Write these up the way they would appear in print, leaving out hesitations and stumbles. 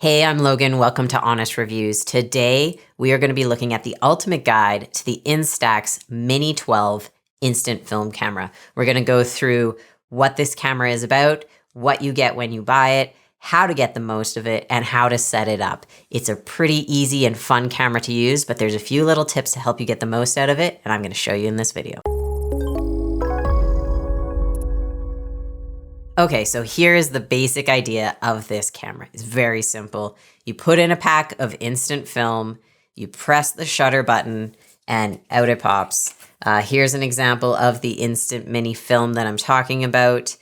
Hey, I'm Logan. Welcome to Honest Reviews. Today, we are going to be looking at the ultimate guide to the Instax Mini 12 instant film camera. We're going to go through what this camera is about, what you get when you buy it, how to get the most of it, and how to set it up. It's a pretty easy and fun camera to use, but there's a few little tips to help you get the most out of it, and I'm going to show you in this video. Okay, so here is the basic idea of this camera. It's very simple. You put in a pack of instant film, you press the shutter button, and out it pops. Here's an example of the instant mini film that I'm talking about.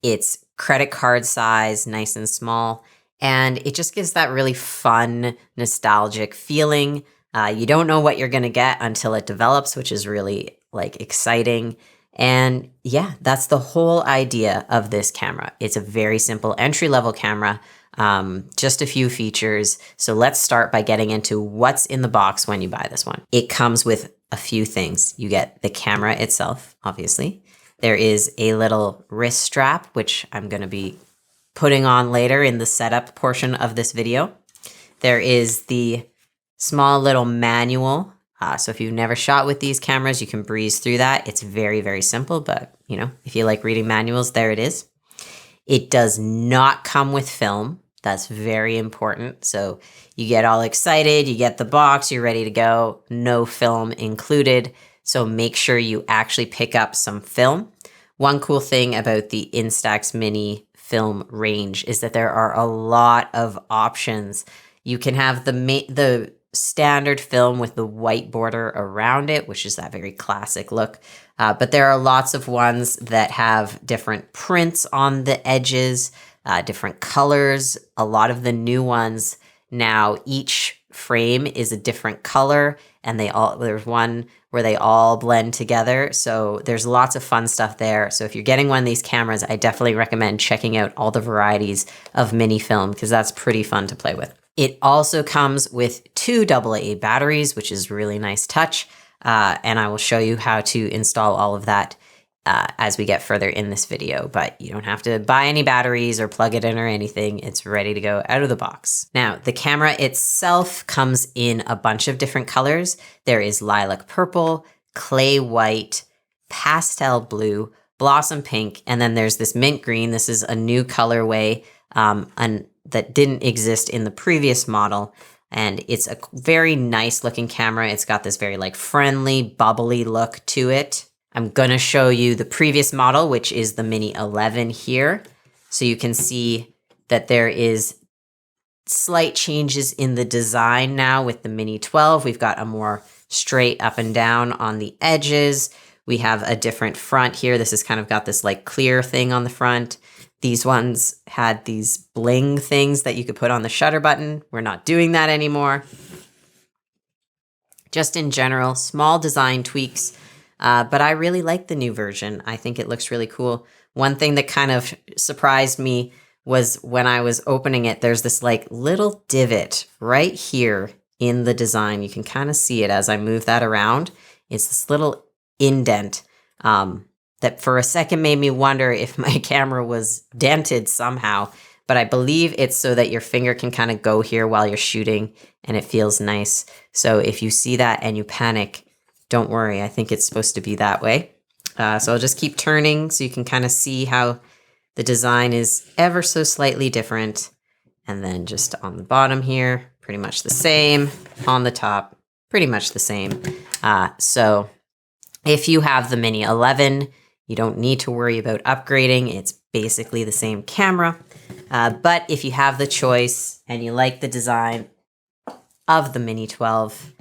It's credit card size, nice and small, and it just gives that really fun, nostalgic feeling. You don't know what you're gonna get until it develops, which is really exciting. And yeah, that's the whole idea of this camera. It's a very simple entry-level camera, just a few features. So let's start by getting into what's in the box when you buy this one. It comes with a few things. You get the camera itself, obviously. There is a little wrist strap, which I'm going to be putting on later in the setup portion of this video. There is the small little manual. So if you've never shot with these cameras, you can breeze through that. It's very, very simple, but if you like reading manuals, there it is. It does not come with film. That's very important. So you get all excited, you get the box, you're ready to go. No film included. So make sure you actually pick up some film. One cool thing about the Instax Mini film range is that there are a lot of options. You can have the standard film with the white border around it, which is that very classic look. But there are lots of ones that have different prints on the edges, different colors. A lot of the new ones now, each frame is a different color, and there's one where they all blend together. So there's lots of fun stuff there. So if you're getting one of these cameras, I definitely recommend checking out all the varieties of mini film because that's pretty fun to play with. It also comes with 2 AA batteries, which is really nice touch. And I will show you how to install all of that as we get further in this video. But you don't have to buy any batteries or plug it in or anything. It's ready to go out of the box. Now, the camera itself comes in a bunch of different colors. There is lilac purple, clay white, pastel blue, blossom pink, and then there's this mint green. This is a new colorway that didn't exist in the previous model. And it's a very nice looking camera. It's got this very friendly, bubbly look to it. I'm going to show you the previous model, which is the Mini 11 here. So you can see that there is slight changes in the design now with the Mini 12. We've got a more straight up and down on the edges. We have a different front here. This has kind of got this clear thing on the front. These ones had these bling things that you could put on the shutter button. We're not doing that anymore. Just in general, small design tweaks, but I really like the new version. I think it looks really cool. One thing that kind of surprised me was when I was opening it, there's this little divot right here in the design. You can kind of see it as I move that around. It's this little indent. That for a second made me wonder if my camera was dented somehow, but I believe it's so that your finger can kind of go here while you're shooting and it feels nice. So if you see that and you panic, don't worry. I think it's supposed to be that way. So I'll just keep turning so you can kind of see how the design is ever so slightly different. And then just on the bottom here, pretty much the same. On the top, pretty much the same. So if you have the Mini 11, you don't need to worry about upgrading. It's basically the same camera. But if you have the choice and you like the design of the Mini 12,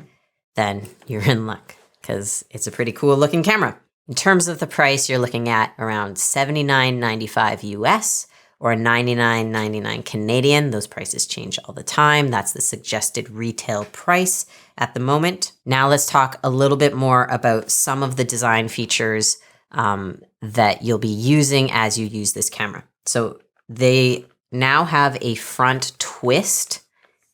then you're in luck because it's a pretty cool looking camera. In terms of the price, you're looking at around $79.95 US or $99.99 Canadian. Those prices change all the time. That's the suggested retail price at the moment. Now let's talk a little bit more about some of the design features that you'll be using as you use this camera. So they now have a front twist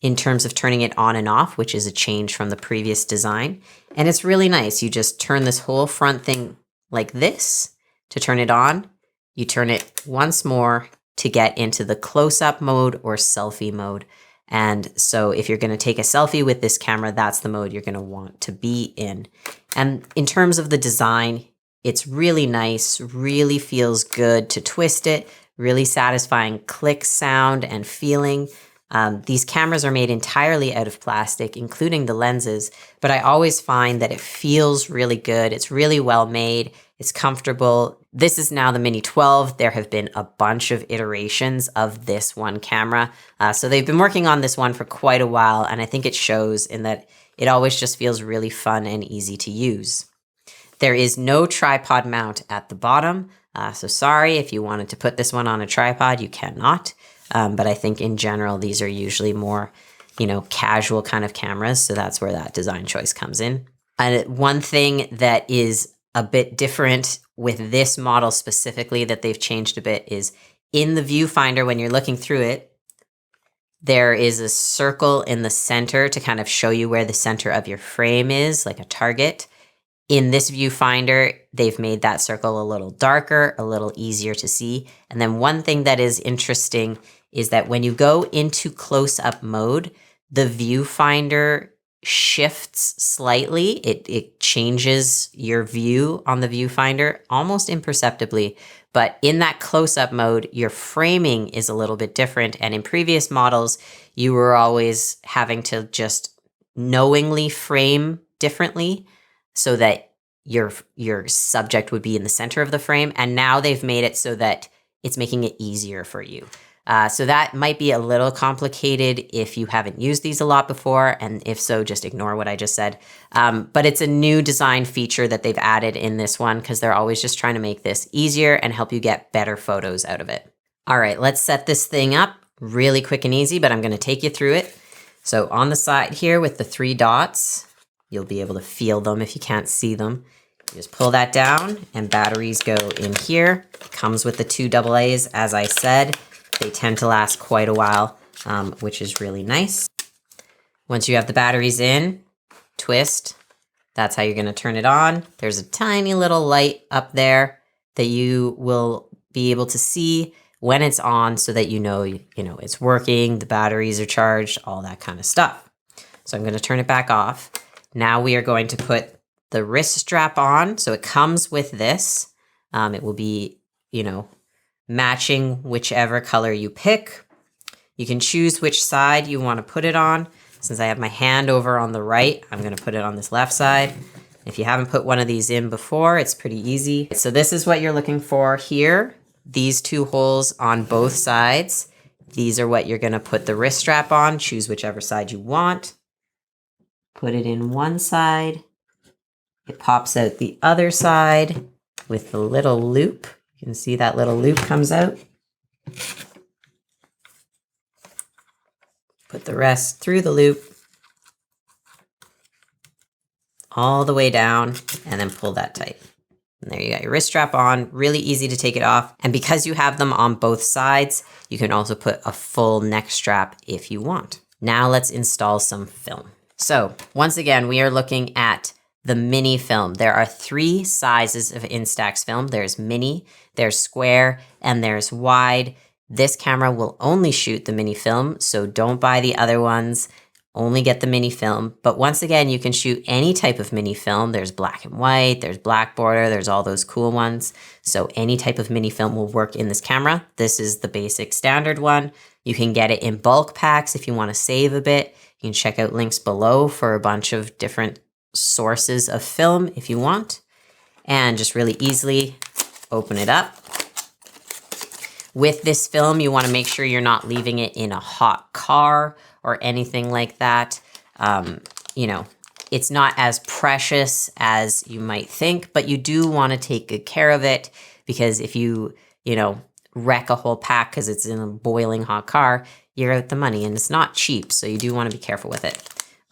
in terms of turning it on and off, which is a change from the previous design. And it's really nice. You just turn this whole front thing like this to turn it on. You turn it once more to get into the close-up mode or selfie mode. And so if you're going to take a selfie with this camera, that's the mode you're going to want to be in. And in terms of the design, it's really nice, really feels good to twist it, really satisfying click sound and feeling. These cameras are made entirely out of plastic, including the lenses, but I always find that it feels really good. It's really well made. It's comfortable. This is now the Mini 12. There have been a bunch of iterations of this one camera. So they've been working on this one for quite a while, and I think it shows in that it always just feels really fun and easy to use. There is no tripod mount at the bottom. So sorry, if you wanted to put this one on a tripod, you cannot. But I think in general, these are usually more, casual kind of cameras. So that's where that design choice comes in. And one thing that is a bit different with this model specifically that they've changed a bit is in the viewfinder, when you're looking through it, there is a circle in the center to kind of show you where the center of your frame is, like a target. In this viewfinder, they've made that circle a little darker, a little easier to see. And then one thing that is interesting is that when you go into close-up mode, the viewfinder shifts slightly. It changes your view on the viewfinder almost imperceptibly. But in that close-up mode, your framing is a little bit different. And in previous models, you were always having to just knowingly frame differently so that your subject would be in the center of the frame. And now they've made it so that it's making it easier for you. So that might be a little complicated if you haven't used these a lot before. And if so, just ignore what I just said. But it's a new design feature that they've added in this one because they're always just trying to make this easier and help you get better photos out of it. All right, let's set this thing up really quick and easy, but I'm going to take you through it. So on the side here with the 3 dots, you'll be able to feel them if you can't see them. You just pull that down and batteries go in here. It comes with the 2 AA's, as I said. They tend to last quite a while, which is really nice. Once you have the batteries in, twist. That's how you're going to turn it on. There's a tiny little light up there that you will be able to see when it's on so that you know it's working, the batteries are charged, all that kind of stuff. So I'm going to turn it back off. Now we are going to put the wrist strap on. So it comes with this. It will be, matching whichever color you pick. You can choose which side you want to put it on. Since I have my hand over on the right, I'm going to put it on this left side. If you haven't put one of these in before, it's pretty easy. So this is what you're looking for here. These 2 holes on both sides. These are what you're going to put the wrist strap on. Choose whichever side you want. Put it in one side. It pops out the other side with the little loop. You can see that little loop comes out. Put the rest through the loop all the way down and then pull that tight. And there you got your wrist strap on, really easy to take it off. And because you have them on both sides, you can also put a full neck strap if you want. Now let's install some film. So once again, we are looking at the mini film. There are 3 sizes of Instax film. There's mini, there's square, and there's wide. This camera will only shoot the mini film, so don't buy the other ones. Only get the mini film. But once again, you can shoot any type of mini film. There's black and white, there's black border, there's all those cool ones. So any type of mini film will work in this camera. This is the basic standard one. You can get it in bulk packs if you want to save a bit. You can check out links below for a bunch of different sources of film if you want. And just really easily open it up. With this film, you want to make sure you're not leaving it in a hot car or anything like that. It's not as precious as you might think, but you do want to take good care of it because if you, wreck a whole pack because it's in a boiling hot car, you're out the money and it's not cheap. So you do want to be careful with it.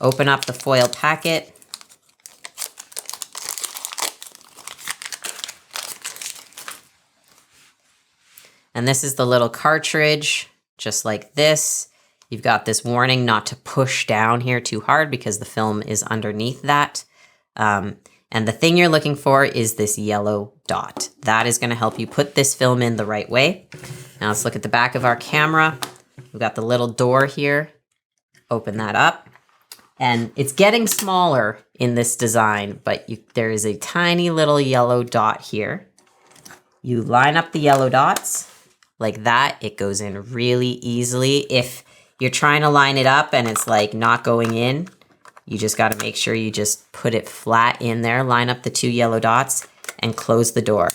Open up the foil packet. And this is the little cartridge, just like this. You've got this warning not to push down here too hard because the film is underneath that. And the thing you're looking for is this yellow dot. That is going to help you put this film in the right way. Now let's look at the back of our camera. We've got the little door here. open that up. And it's getting smaller in this design, but there is a tiny little yellow dot here. You line up the yellow dots like that. It goes in really easily. If you're trying to line it up and it's like not going in, you just got to make sure you just put it flat in there, line up the 2 yellow dots and close the door.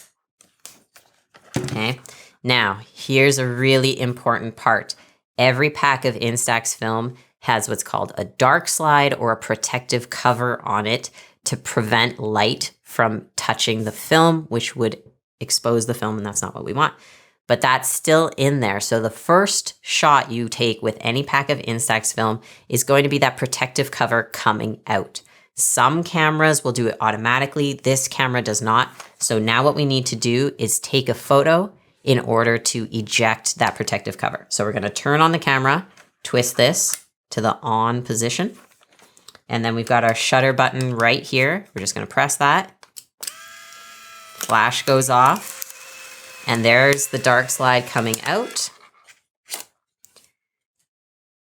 Okay. Now, here's a really important part. Every pack of Instax film has what's called a dark slide or a protective cover on it to prevent light from touching the film, which would expose the film, and that's not what we want. But that's still in there. So the first shot you take with any pack of Instax film is going to be that protective cover coming out. Some cameras will do it automatically. This camera does not. So now what we need to do is take a photo in order to eject that protective cover. So we're going to turn on the camera, twist this to the on position. And then we've got our shutter button right here. We're just going to press that. Flash goes off. And there's the dark slide coming out.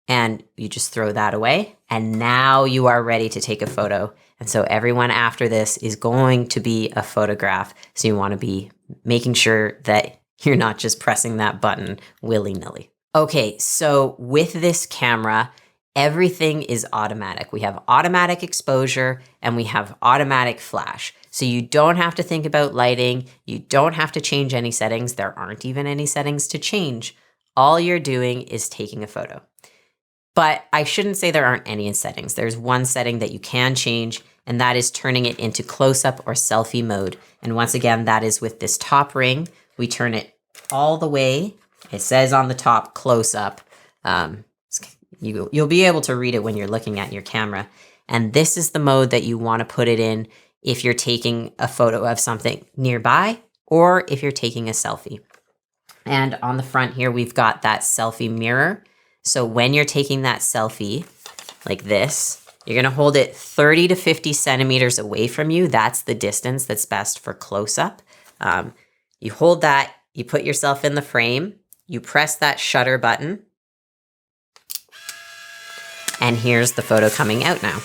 And you just throw that away. And now you are ready to take a photo. And so everyone after this is going to be a photograph. So you want to be making sure that you're not just pressing that button willy-nilly. Okay, so with this camera, everything is automatic. We have automatic exposure and we have automatic flash. So you don't have to think about lighting. You don't have to change any settings. There aren't even any settings to change. All you're doing is taking a photo. But I shouldn't say there aren't any settings. There's one setting that you can change, and that is turning it into close-up or selfie mode. And once again, that is with this top ring. We turn it all the way. It says on the top close-up. You'll be able to read it when you're looking at your camera. And this is the mode that you want to put it in if you're taking a photo of something nearby or if you're taking a selfie. And on the front here, we've got that selfie mirror. So when you're taking that selfie like this, you're going to hold it 30 to 50 centimeters away from you. That's the distance that's best for close-up. You hold that, you put yourself in the frame, you press that shutter button, and here's the photo coming out now.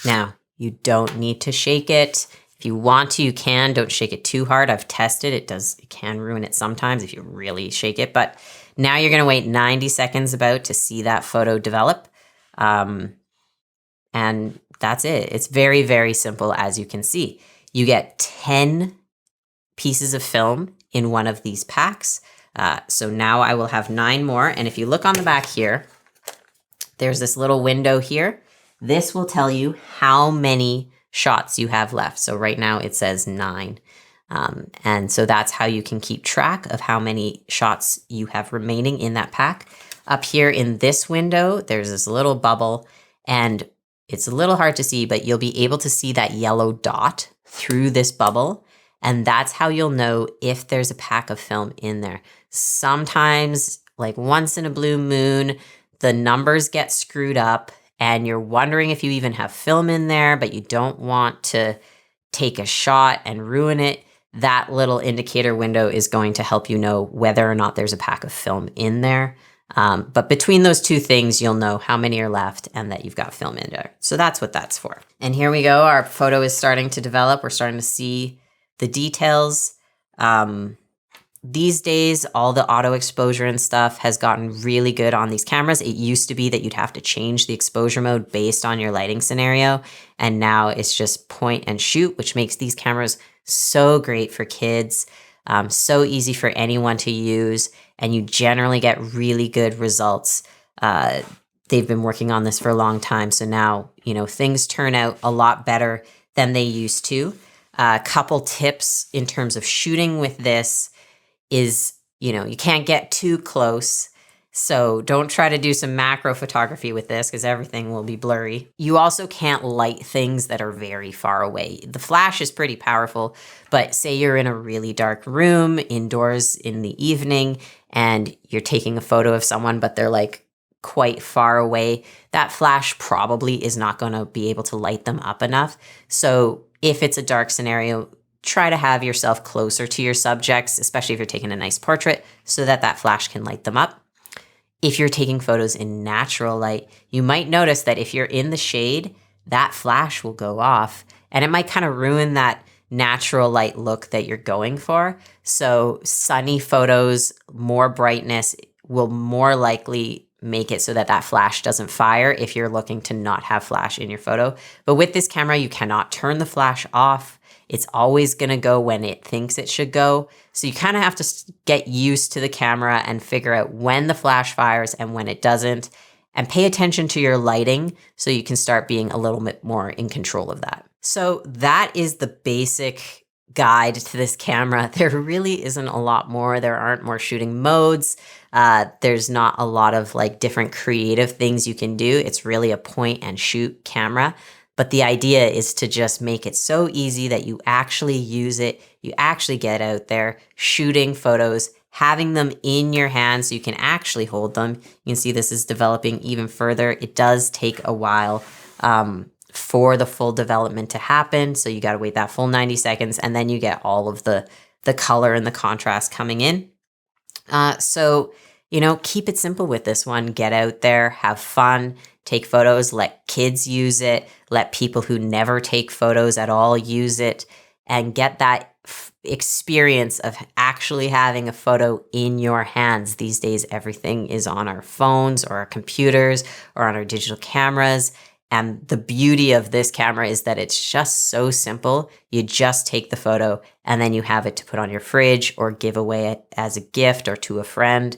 Now, you don't need to shake it. If you want to, you can. Don't shake it too hard. I've tested. It can ruin it sometimes if you really shake it. But now you're going to wait 90 seconds about to see that photo develop. And that's it. It's very, very simple, as you can see. You get 10 pieces of film in one of these packs. So now I will have 9 more. And if you look on the back here, there's this little window here. This will tell you how many shots you have left. So right now it says 9. And so that's how you can keep track of how many shots you have remaining in that pack. Up here in this window, there's this little bubble, and it's a little hard to see, but you'll be able to see that yellow dot through this bubble. And that's how you'll know if there's a pack of film in there. Sometimes, like once in a blue moon, the numbers get screwed up and you're wondering if you even have film in there, but you don't want to take a shot and ruin it. That little indicator window is going to help you know whether or not there's a pack of film in there. But between those two things, you'll know how many are left and that you've got film in there. So that's what that's for. And here we go. Our photo is starting to develop. We're starting to see the details. These days, all the auto exposure and stuff has gotten really good on these cameras. It used to be that you'd have to change the exposure mode based on your lighting scenario. And now it's just point and shoot, which makes these cameras so great for kids, so easy for anyone to use. And you generally get really good results. They've been working on this for a long time. So now, things turn out a lot better than they used to. A couple tips in terms of shooting with this is, you can't get too close. So don't try to do some macro photography with this because everything will be blurry. You also can't light things that are very far away. The flash is pretty powerful, but say you're in a really dark room indoors in the evening and you're taking a photo of someone, but they're like quite far away, that flash probably is not going to be able to light them up enough. So if it's a dark scenario, try to have yourself closer to your subjects, especially if you're taking a nice portrait, so that that flash can light them up. if you're taking photos in natural light, you might notice that if you're in the shade, that flash will go off and it might kind of ruin that natural light look that you're going for. So sunny photos, more brightness will more likely make it so that that flash doesn't fire if you're looking to not have flash in your photo. But with this camera, you cannot turn the flash off. It's always going to go when it thinks it should go. So you kind of have to get used to the camera and figure out when the flash fires and when it doesn't, and pay attention to your lighting so you can start being a little bit more in control of that. So that is the basic guide to this camera. There really isn't a lot more. There aren't more shooting modes. There's not a lot of like different creative things you can do. It's really a point and shoot camera. But the idea is to just make it so easy that you actually use it. You actually get out there shooting photos, having them in your hand so you can actually hold them. You can see this is developing even further. It does take a while for the full development to happen. So you got to wait that full 90 seconds and then you get all of the color and the contrast coming in. So, you know, keep it simple with this one. Get out there, have fun, take photos, let kids use it, let people who never take photos at all use it, and get that experience of actually having a photo in your hands. These days, everything is on our phones or our computers or on our digital cameras. And the beauty of this camera is that it's just so simple. You just take the photo and then you have it to put on your fridge or give away as a gift or to a friend.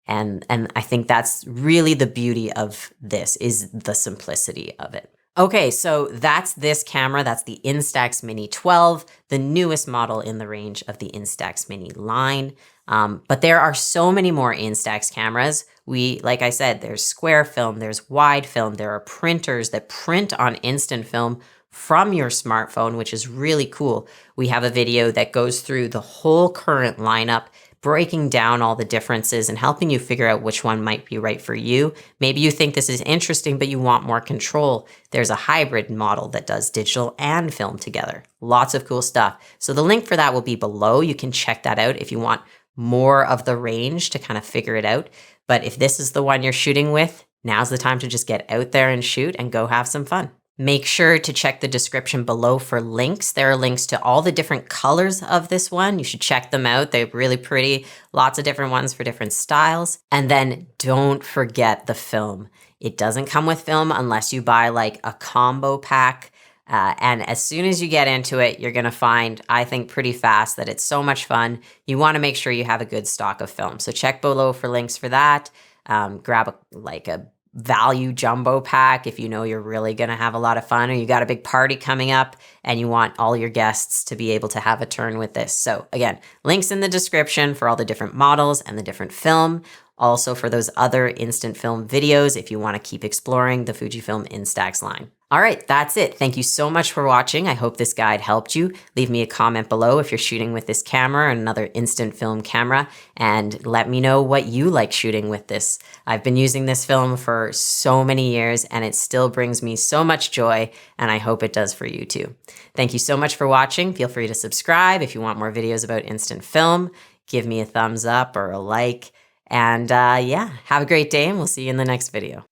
And I think that's really the beauty of this, is the simplicity of it. Okay, so that's this camera. That's the Instax Mini 12, the newest model in the range of the Instax Mini line. But there are so many more Instax cameras. Like I said, there's square film, there's wide film, there are printers that print on instant film from your smartphone, which is really cool. We have a video that goes through the whole current lineup, breaking down all the differences and helping you figure out which one might be right for you. Maybe you think this is interesting, but you want more control. There's a hybrid model that does digital and film together. Lots of cool stuff. So the link for that will be below. You can check that out if you want more of the range to kind of figure it out. But if this is the one you're shooting with, now's the time to just get out there and shoot and go have some fun. Make sure to check the description below for links. There are links to all the different colors of this one. You should check them out. They're really pretty. Lots of different ones for different styles. And then don't forget the film. It doesn't come with film unless you buy like a combo pack. And as soon as you get into it, you're going to find, I think pretty fast, that it's so much fun. You want to make sure you have a good stock of film. So check below for links for that. Grab a value jumbo pack if you know you're really going to have a lot of fun, or you got a big party coming up and you want all your guests to be able to have a turn with this. So again, links in the description for all the different models and the different film. Also for those other instant film videos if you want to keep exploring the Fujifilm Instax line. All right, that's it. Thank you so much for watching. I hope this guide helped you. Leave me a comment below if you're shooting with this camera or another instant film camera, and let me know what you like shooting with this. I've been using this film for so many years and it still brings me so much joy, and I hope it does for you too. Thank you so much for watching. Feel free to subscribe if you want more videos about instant film. Give me a thumbs up or a like. And yeah, have a great day and we'll see you in the next video.